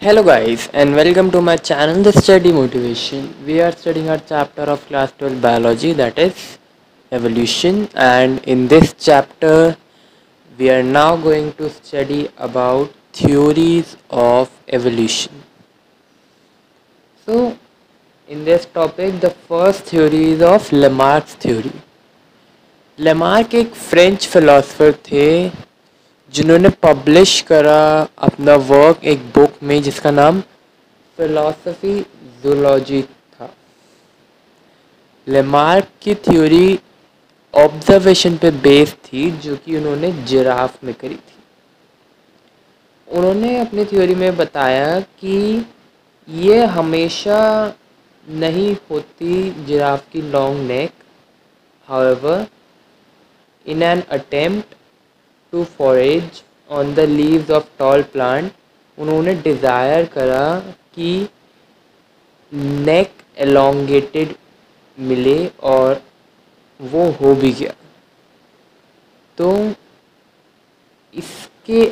Hello guys and welcome to my channel The Study Motivation. We are studying our chapter of class 12 biology, that is evolution, and in this chapter we are now going to study about theories of evolution. So in this topic the first theory is of Lamarck's theory. Lamarck एक French philosopher थे जिन्होंने publish करा अपना work एक book में जिसका नाम philosophy zoology था। लेमार्क की थ्योरी ऑब्जर्वेशन पे बेस्ड थी जो कि उन्होंने जिराफ में करी थी। उन्होंने अपनी थ्योरी में बताया कि ये हमेशा नहीं होती जिराफ की long neck. However in an attempt to forage on the leaves of tall plant, उन्होंने डिज़ायर करा कि नेक एलोंगेटेड मिले और वो हो भी गया। तो इसके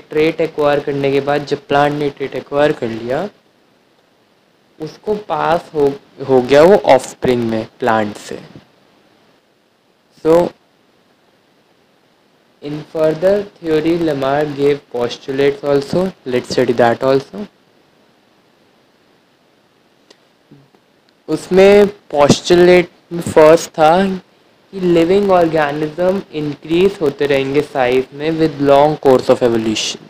ट्रेट एक्वायर करने के बाद जब प्लांट ने ट्रेट एक्वायर कर लिया उसको पास हो गया वो ऑफस्प्रिंग में प्लांट से। So, in further theory, Lamarck gave postulates also. Let's study that also. उसमें postulate में first था कि living organism increase होते रहेंगे size में with long course of evolution.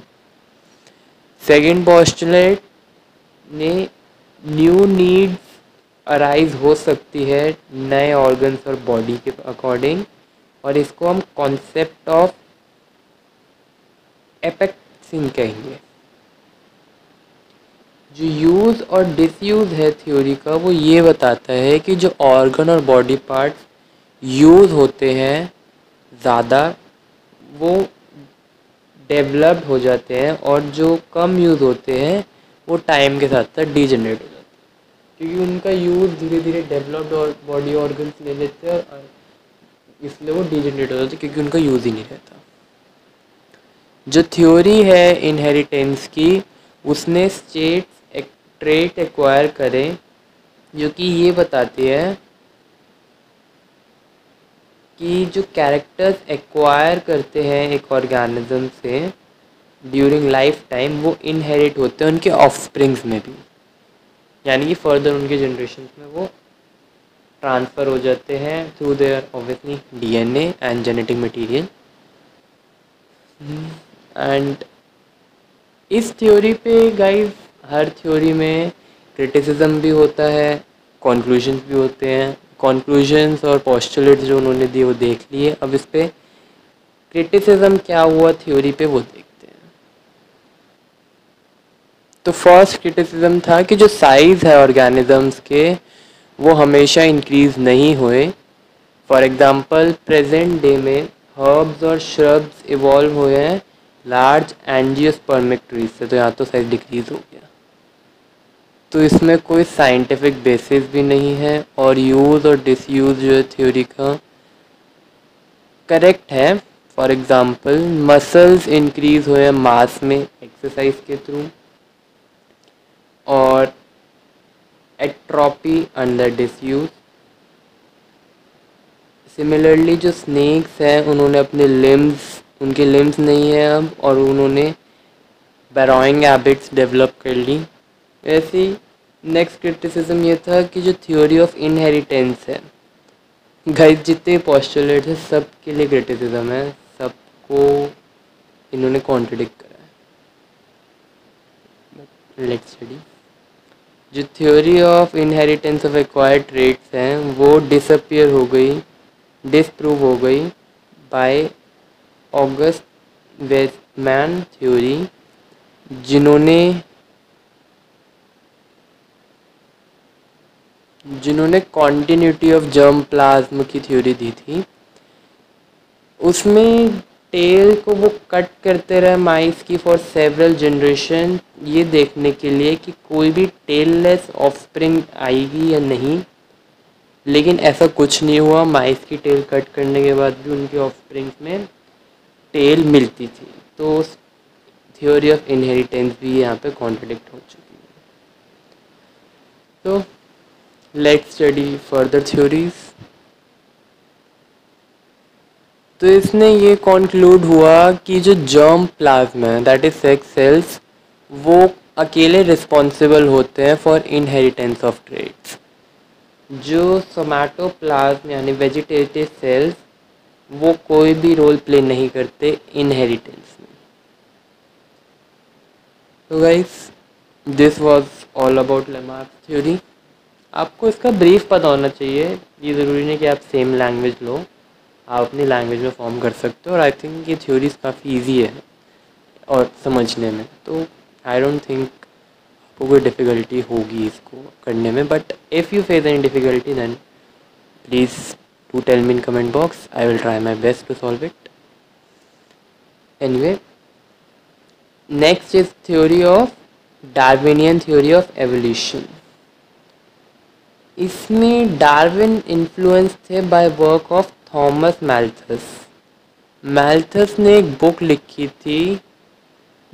Second postulate ने new needs अराइज हो सकती है नए ऑर्गन्स और बॉडी के अकॉर्डिंग, और इसको हम कॉन्सेप्ट ऑफ एपेक्सिंग कहेंगे। जो यूज़ और डिसयूज़ है थ्योरी का वो ये बताता है कि जो ऑर्गन और बॉडी पार्ट्स यूज़ होते हैं ज़्यादा वो डेवलप्ड हो जाते हैं और जो कम यूज़ होते हैं वो टाइम के साथ साथ डीजनरेट हो जाते हैं, क्योंकि उनका यूज़ धीरे धीरे डेवलप्ड और बॉडी ऑर्गन्स ले लेते हैं और इसलिए वो डीजनरेट हो जाते हैं क्योंकि उनका यूज़ ही नहीं रहता। जो थ्योरी है इनहेरिटेंस की उसने ट्रेट एक्वायर करें जो कि ये बताती है कि जो कैरेक्टर्स एक्वायर करते हैं एक ऑर्गेनिज्म से ड्यूरिंग लाइफ टाइम वो इनहेरिट होते हैं उनके ऑफस्प्रिंग्स में भी, यानी कि फर्दर उनके जनरेशन में वो ट्रांसफ़र हो जाते हैं through their obviously DNA and genetic material. And इस थ्योरी पे गाइस हर थ्योरी में क्रिटिसिज्म भी होता है, कॉन्क्लूजन्स भी होते हैं। कॉन्क्लूजन्स और पोस्टुलेट्स जो उन्होंने दिए वो देख लिए, अब इस पे क्रिटिसिज्म क्या हुआ थ्योरी पे वो देखते हैं। तो फर्स्ट क्रिटिसिज्म था कि जो साइज़ है ऑर्गेनिजम्स के वो हमेशा इंक्रीज़ नहीं हुए। फॉर एग्ज़ाम्पल प्रेजेंट डे में हर्ब्स और श्रब्स इवॉल्व हुए हैं लार्ज एंजियोस्पर्मिक ट्रीज से, तो यहाँ तो साइज डिक्रीज़ हो गया। तो इसमें कोई साइंटिफिक बेसिस भी नहीं है और यूज़ और डिसयूज़ जो है थ्योरी का करेक्ट है। फॉर एग्ज़ाम्पल मसल्स इंक्रीज़ हुए हैं मास में एक्सरसाइज के थ्रू, और एट्रोपी अंडर डिसयूज। सिमिलरली जो स्नेक्स हैं उन्होंने अपने उनके लिम्स नहीं हैं अब, और उन्होंने बैरोइंग हैबिट्स डेवलप कर ली। ऐसे ही नेक्स्ट क्रिटिसिज्म ये था कि जो थ्योरी ऑफ इनहेरिटेंस है, गाइस जितने पोस्टुलेट है सब के लिए क्रिटिसिज्म है, सबको इन्होंने कॉन्ट्रडिक्ट करा है। Let's study. जो theory of inheritance of acquired traits हैं वो डिसप्रूव हो गई बाय ऑगस्ट वेस्टमैन थ्योरी, जिन्होंने कॉन्टिन्यूटी ऑफ जर्म प्लाज्म की थ्योरी दी थी। उसमें टेल को वो कट करते रहे माइस की फॉर सेवरल जनरेशन, ये देखने के लिए कि कोई भी टेललेस ऑफस्प्रिंग आएगी या नहीं, लेकिन ऐसा कुछ नहीं हुआ। माइस की टेल कट करने के बाद भी उनके ऑफस्प्रिंग्स में टेल मिलती थी। तो उस थ्योरी ऑफ इनहेरिटेंस भी यहाँ पे कॉन्ट्रडिक्ट हो चुकी है। तो लेट्स स्टडी फर्दर थ्योरीज। तो इसने ये कॉन्क्लूड हुआ कि जो जर्म प्लाज्मा है दैट इज सेक्स सेल्स, वो अकेले रिस्पॉन्सिबल होते हैं फॉर इनहेरिटेंस ऑफ ट्रेट्स। जो सोमैटोप्लाज्म यानी वेजिटेटिव सेल्स, वो कोई भी रोल प्ले नहीं करते इनहेरिटेंस में। तो guys this was all about Lamarck theory. आपको इसका ब्रीफ पता होना चाहिए, ये ज़रूरी नहीं कि आप सेम लैंग्वेज लो, आप अपनी लैंग्वेज में फॉर्म कर सकते हो। और आई थिंक ये थ्योरीज काफ़ी इजी है और समझने में, तो आई डोंट थिंक आपको कोई डिफ़िकल्टी होगी इसको करने में। But if you face any difficulty then please do tell me in comment box, I will try my best to solve it. Anyway, next is theory of Darwinian theory of evolution. इसमें Darwin influence थे by work of Thomas Malthus. Malthus ने एक book लिखी थी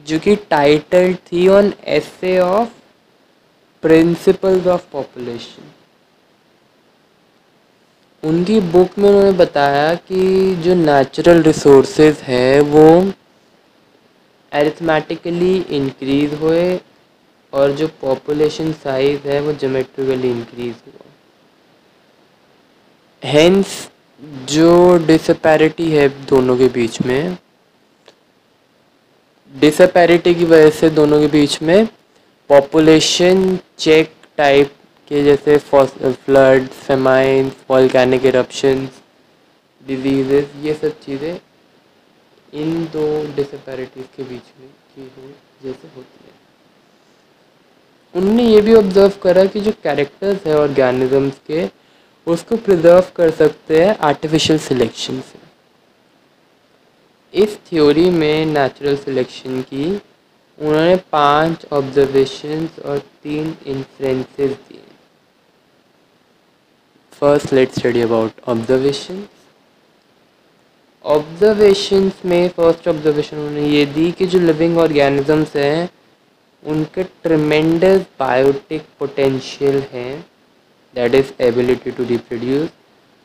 जो कि title थी on essay of principles of population. उनकी बुक में उन्होंने बताया कि जो नेचुरल रिसोर्सेज है वो अरिथमेटिकली इंक्रीज हुए और जो पॉपुलेशन साइज है वो ज्योमेट्रिकली इंक्रीज हुआ। हेंस जो डिसपैरिटी है दोनों के बीच में, डिसपैरिटी की वजह से दोनों के बीच में पॉपुलेशन चेक टाइप के जैसे flood, famine, volcanic eruptions, diseases, ये सब चीज़ें इन दो डिसपैरिटीज़ के बीच में की हो जैसे होती है। उन्होंने ये भी ऑब्जर्व करा कि जो कैरेक्टर्स है ऑर्गेनिजम्स के, उसको प्रिजर्व कर सकते हैं आर्टिफिशियल सिलेक्शन से। इस थ्योरी में नेचुरल सिलेक्शन की उन्होंने 5 ऑब्जर्वेशंस और 3 इन्फ्रेंसेस दिए। First let's study about observations. Observations में फर्स्ट ऑब्जर्वेशन उन्होंने ये दी कि जो लिविंग ऑर्गेनिजम्स हैं उनके ट्रिमेंडस बायोटिक पोटेंशियल है, that is ability to reproduce,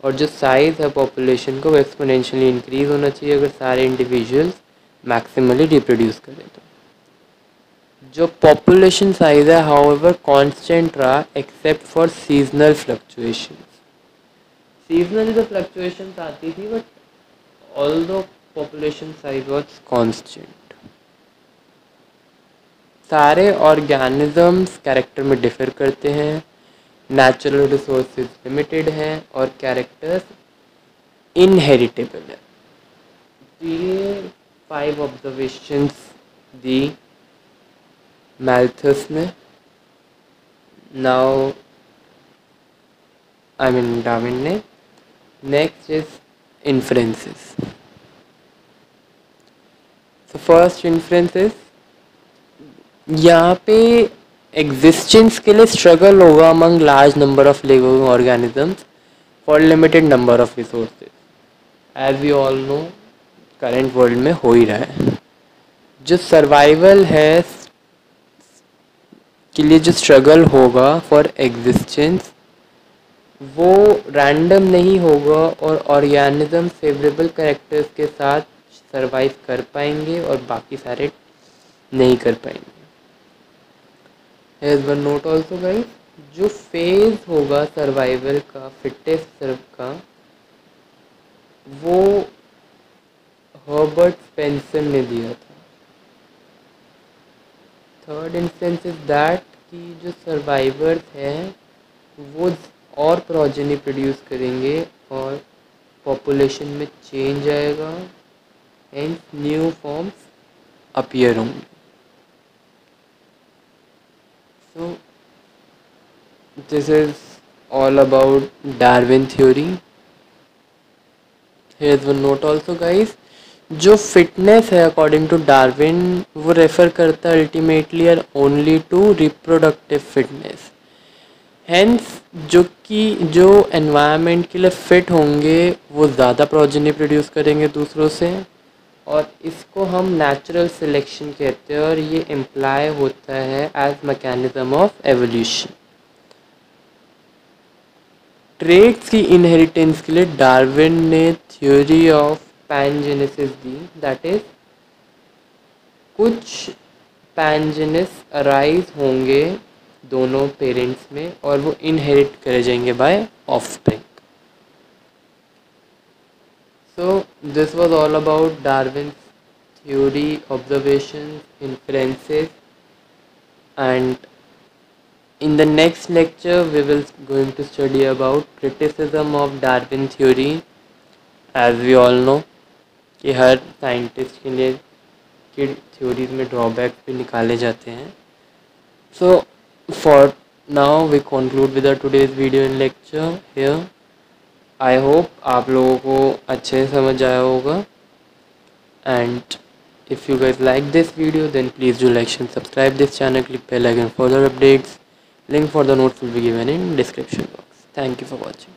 और जो साइज़ है पॉपुलेशन को वो एक्सपोनेंशियली इंक्रीज होना चाहिए अगर सारे इंडिविजुअल्स मैक्सिमली रिप्रोड्यूस करें। तो जो पॉपुलेशन साइज है हाउएवर कांस्टेंट रहा except for seasonal fluctuations. Seasonally तो फ्लक्चुएशंस आती थी but although population size was constant. सारे ऑर्गेनिजम्स कैरेक्टर में डिफर करते हैं, नेचुरल रिसोर्सेज लिमिटेड हैं और कैरेक्टर्स इनहेरिटेबल है। ये 5 ऑब्जर्वेशंस दी मैल्थस ने। नाउ आई मीन डार्विन ने। Next is inferences. So first inferences, यहाँ पे एग्जिस्टेंस के लिए स्ट्रगल होगा among large number of living organisms for limited number of resources. As we all know current world में हो ही रहा है। जो सर्वाइवल है के लिए जो स्ट्रगल होगा फॉर एग्जिस्टेंस वो रैंडम नहीं होगा और ऑर्गेनिज्म फेवरेबल कैरेक्टर्स के साथ सरवाइव कर पाएंगे और बाकी सारे नहीं कर पाएंगे। As one note also guys, जो फेज होगा सर्वाइवल का फिटेस्ट सर्व का वो हर्बर्ट स्पेंसर ने दिया था। थर्ड इंस्टेंस इज दैट कि जो सर्वाइवर्स हैं वो और प्रोजेनी प्रोड्यूस करेंगे और पॉपुलेशन में चेंज आएगा एंड न्यू फॉर्म्स अपीयर होंगे। So this is all about Darwin theory. Here's one note also guys, जो फिटनेस है अकॉर्डिंग टू डार्विन वो रेफर करता है अल्टीमेटली और only to reproductive fitness. Hence जो एनवायरनमेंट के लिए फिट होंगे वो ज़्यादा प्रोजेनी प्रोड्यूस करेंगे दूसरों से और इसको हम नेचुरल सिलेक्शन कहते हैं और ये इम्प्लाई होता है as mechanism of evolution. Traits की इनहेरिटेंस के लिए डार्विन ने थ्योरी ऑफ पैनजेनेसिस दी, दैट इज कुछ पैनजेनेस अराइज होंगे दोनों पेरेंट्स में और वो इनहेरिट करे जाएंगे by offspring. So this was all about Darwin's theory, observations, inferences, and in the next lecture we will going to study about criticism of Darwin theory. As we all know कि हर scientist के लिए की theories में drawbacks भी निकाले जाते हैं। So for now we conclude with our today's video and lecture here. I hope आप लोगों को अच्छे से समझ आया होगा and if you guys like this video then please do like and subscribe this channel, click bell icon for further updates, link for the notes will be given in description box. Thank you for watching.